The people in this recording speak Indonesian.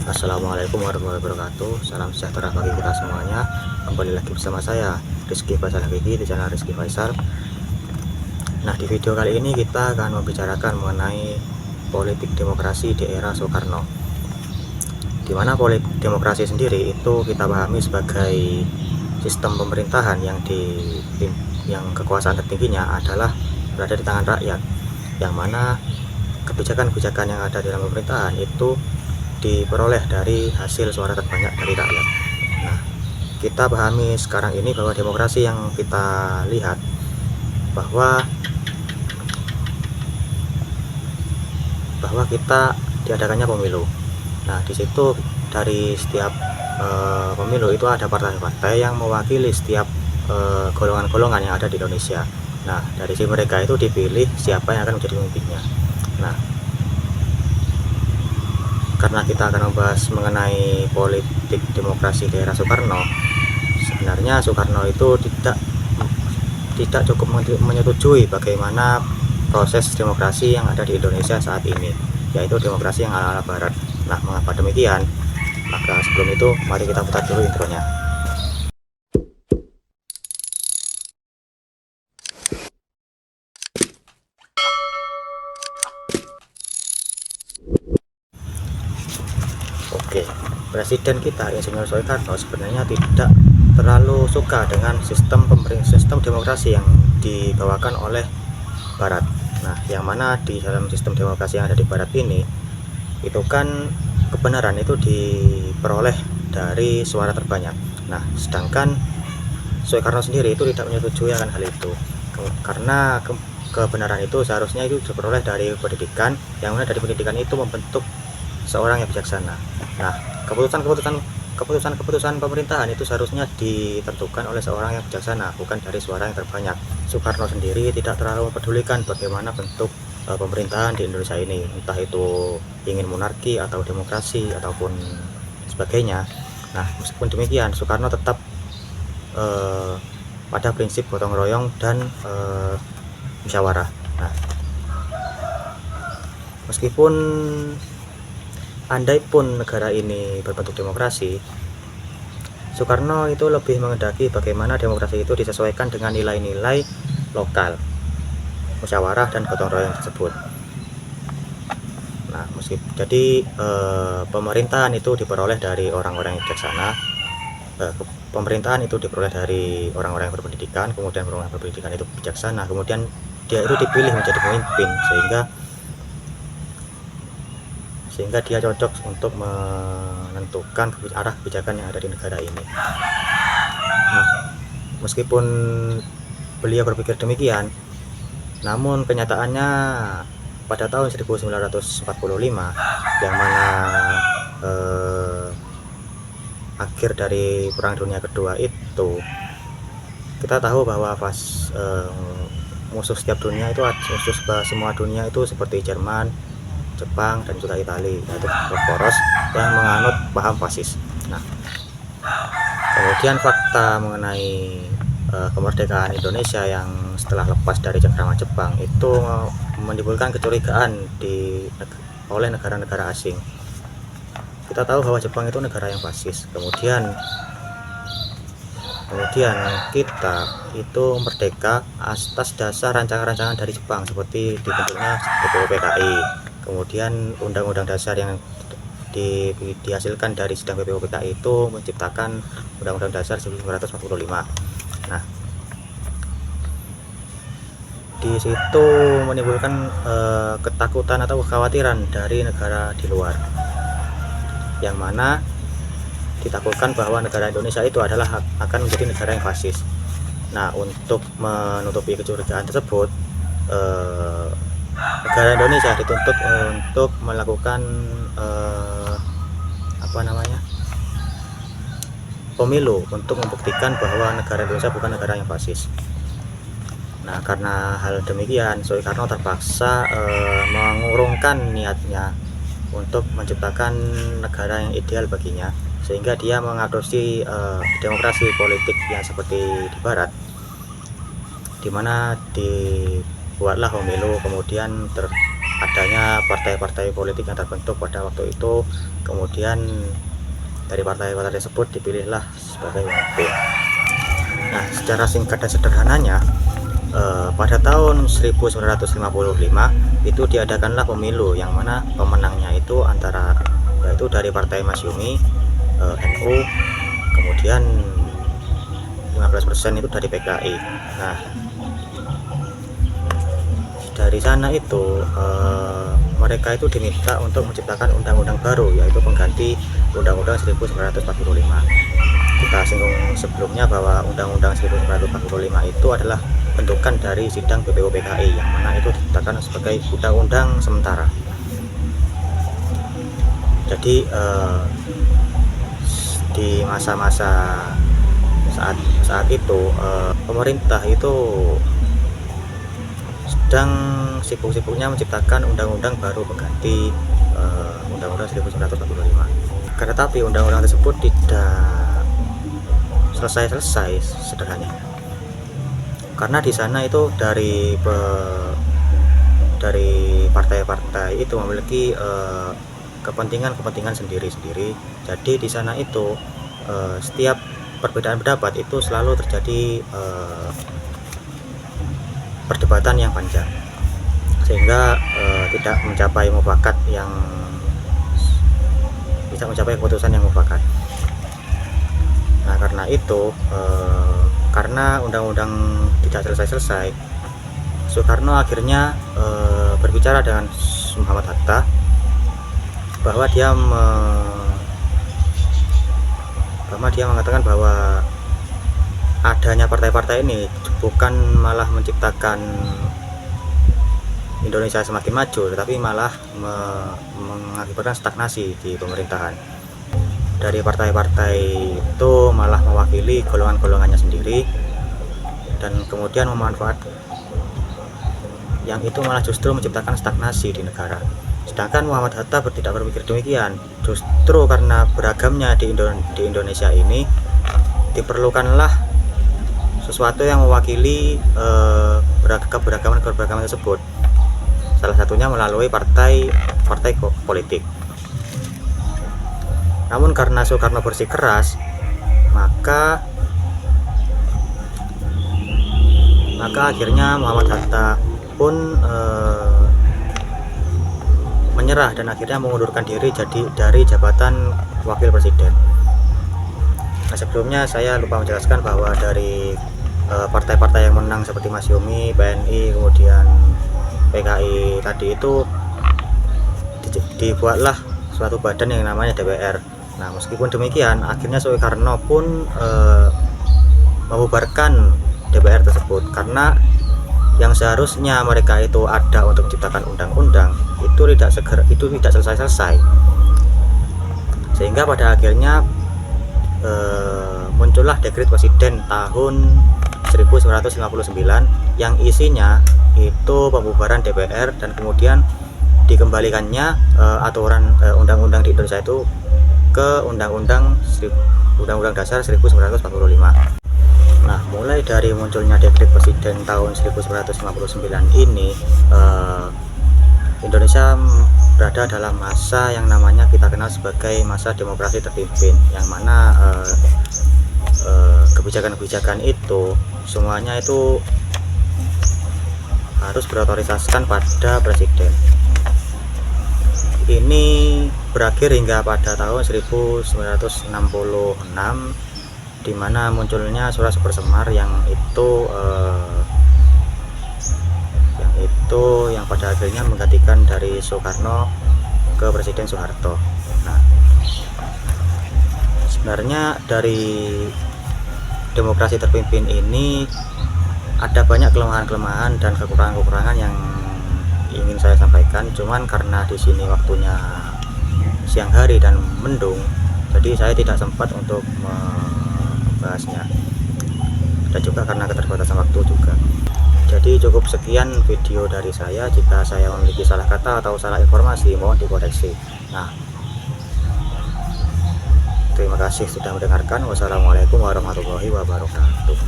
Assalamualaikum warahmatullahi wabarakatuh. Salam sejahtera bagi kita semuanya. Kembali lagi bersama saya Rizky Faisal Hakiki di channel Rizky Faisal. Nah, di video kali ini kita akan membicarakan mengenai politik demokrasi di era Soekarno. Di mana politik demokrasi sendiri itu kita pahami sebagai sistem pemerintahan yang kekuasaan tertingginya adalah berada di tangan rakyat, yang mana kebijakan-kebijakan yang ada di dalam pemerintahan itu diperoleh dari hasil suara terbanyak dari rakyat. Nah, kita pahami sekarang ini bahwa demokrasi yang kita lihat bahwa kita diadakannya pemilu. Nah, di situ dari setiap pemilu itu ada partai-partai yang mewakili setiap golongan-golongan yang ada di Indonesia. Nah, dari si mereka itu dipilih siapa yang akan menjadi pemimpinnya. Nah, karena kita akan membahas mengenai politik demokrasi di era Soekarno, sebenarnya Soekarno itu tidak cukup menyetujui bagaimana proses demokrasi yang ada di Indonesia saat ini, yaitu demokrasi yang ala-ala barat. Nah, mengapa demikian? Maka sebelum itu mari kita putar dulu intronya. Oke, Presiden kita Insinyur Soekarno sebenarnya tidak terlalu suka dengan sistem demokrasi yang dibawakan oleh Barat. Nah, yang mana di dalam sistem demokrasi yang ada di Barat ini, itu kan kebenaran itu diperoleh dari suara terbanyak. Nah, sedangkan Soekarno sendiri itu tidak menyetujui akan hal itu, karena kebenaran itu seharusnya itu diperoleh dari pendidikan, yang mana dari pendidikan itu membentuk seorang yang bijaksana. Nah, keputusan pemerintahan itu seharusnya ditentukan oleh seorang yang bijaksana, bukan dari suara yang terbanyak. Soekarno sendiri tidak terlalu mempedulikan bagaimana bentuk pemerintahan di Indonesia ini, entah itu ingin monarki atau demokrasi ataupun sebagainya. Nah, meskipun demikian, Soekarno tetap pada prinsip gotong royong dan musyawarah. Nah, meskipun andai pun negara ini berbentuk demokrasi, Soekarno itu lebih menghendaki bagaimana demokrasi itu disesuaikan dengan nilai-nilai lokal, musyawarah dan gotong royong tersebut. Nah, jadi pemerintahan itu diperoleh dari orang-orang yang bijaksana, pemerintahan itu diperoleh dari orang-orang yang berpendidikan, kemudian orang-orang berpendidikan itu bijaksana, kemudian dia itu dipilih menjadi pemimpin sehingga dia cocok untuk menentukan arah kebijakan yang ada di negara ini. Nah, meskipun beliau berpikir demikian, namun kenyataannya pada tahun 1945, yang mana akhir dari Perang Dunia Kedua itu, kita tahu bahwa musuh setiap dunia itu, semua dunia itu seperti Jerman, Jepang, dan juga Italia, yaitu poros yang menganut paham fasis. Nah, kemudian fakta mengenai kemerdekaan Indonesia yang setelah lepas dari cengkraman Jepang itu menimbulkan kecurigaan oleh negara-negara asing. Kita tahu bahwa Jepang itu negara yang fasis. Kemudian kita itu merdeka atas dasar rancangan-rancangan dari Jepang, seperti dibentuknya BPUPKI, kemudian undang-undang dasar yang dihasilkan dari sidang BPUPKI itu menciptakan undang-undang dasar 1945. Nah, di situ menimbulkan ketakutan atau kekhawatiran dari negara di luar, yang mana ditakutkan bahwa negara Indonesia itu akan menjadi negara yang fasis. Nah, untuk menutupi kecurigaan tersebut, negara Indonesia dituntut untuk melakukan pemilu untuk membuktikan bahwa negara Indonesia bukan negara yang fasis. Nah, karena hal demikian, Soekarno terpaksa mengurungkan niatnya untuk menciptakan negara yang ideal baginya, sehingga dia mengadopsi demokrasi politik yang seperti di Barat, di mana dibuatlah pemilu, kemudian adanya partai-partai politik yang terbentuk pada waktu itu. Kemudian dari partai-partai tersebut dipilihlah sebagai pemimpin. Nah, secara singkat dan sederhananya, pada tahun 1955 itu diadakanlah pemilu yang mana pemenangnya itu yaitu dari Partai Masyumi, NU, kemudian 15% itu dari PKI. Nah, dari sana itu mereka itu diminta untuk menciptakan undang-undang baru, yaitu pengganti Undang-Undang 1945. Kita singgung sebelumnya bahwa Undang-Undang 1945 itu adalah bentukan dari sidang BPU PKI, yang mana itu ditetapkan sebagai undang-undang sementara. Jadi di masa-masa saat itu pemerintah itu sedang sibuk-sibuknya menciptakan undang-undang baru pengganti Undang-Undang 1945. Tetapi undang-undang tersebut tidak selesai sederhananya, karena di sana itu dari partai-partai itu memiliki kepentingan sendiri-sendiri. Jadi di sana itu setiap perbedaan pendapat itu selalu terjadi perdebatan yang panjang, sehingga tidak mencapai keputusan yang mufakat. Nah, karena itu karena undang-undang tidak selesai, Soekarno akhirnya berbicara dengan Muhammad Hatta bahwa dia mengatakan bahwa adanya partai-partai ini bukan malah menciptakan Indonesia semakin maju, tetapi malah mengakibatkan stagnasi di pemerintahan. Dari partai-partai itu malah mewakili golongan-golongannya sendiri, dan kemudian memanfaatkan yang itu malah justru menciptakan stagnasi di negara. Sedangkan Muhammad Hatta tidak berpikir demikian. Justru karena beragamnya di Indonesia ini diperlukanlah sesuatu yang mewakili keberagaman tersebut. Salah satunya melalui partai politik. Namun karena Soekarno bersikeras, maka akhirnya Muhammad Hatta pun menyerah dan akhirnya mengundurkan diri dari jabatan wakil presiden. Nah, sebelumnya saya lupa menjelaskan bahwa dari partai-partai yang menang seperti Masyumi, PNI, kemudian PKI tadi itu dibuatlah suatu badan yang namanya DPR. Nah, meskipun demikian, akhirnya Soekarno pun membubarkan DPR tersebut, karena yang seharusnya mereka itu ada untuk menciptakan undang-undang itu tidak selesai, sehingga pada akhirnya muncullah dekret presiden tahun 1959 yang isinya itu pembubaran DPR dan kemudian dikembalikannya aturan undang-undang di Indonesia itu ke Undang-Undang Dasar 1945. Nah, mulai dari munculnya dekret presiden tahun 1959 ini, Indonesia berada dalam masa yang namanya kita kenal sebagai masa demokrasi terpimpin, yang mana kebijakan-kebijakan itu semuanya itu harus berotorisasikan pada presiden. Ini berakhir hingga pada tahun 1966, di mana munculnya Surat Super Semar yang pada akhirnya menggantikan dari Soekarno ke Presiden Soeharto. Nah, sebenarnya dari demokrasi terpimpin ini ada banyak kelemahan-kelemahan dan kekurangan-kekurangan yang ingin saya sampaikan. Cuman karena di sini waktunya siang hari dan mendung, jadi saya tidak sempat untuk membahasnya, dan juga karena keterbatasan waktu juga. Jadi cukup sekian video dari saya. Jika saya memiliki salah kata atau salah informasi, mohon dikoreksi. Nah, terima kasih sudah mendengarkan. Wassalamualaikum warahmatullahi wabarakatuh.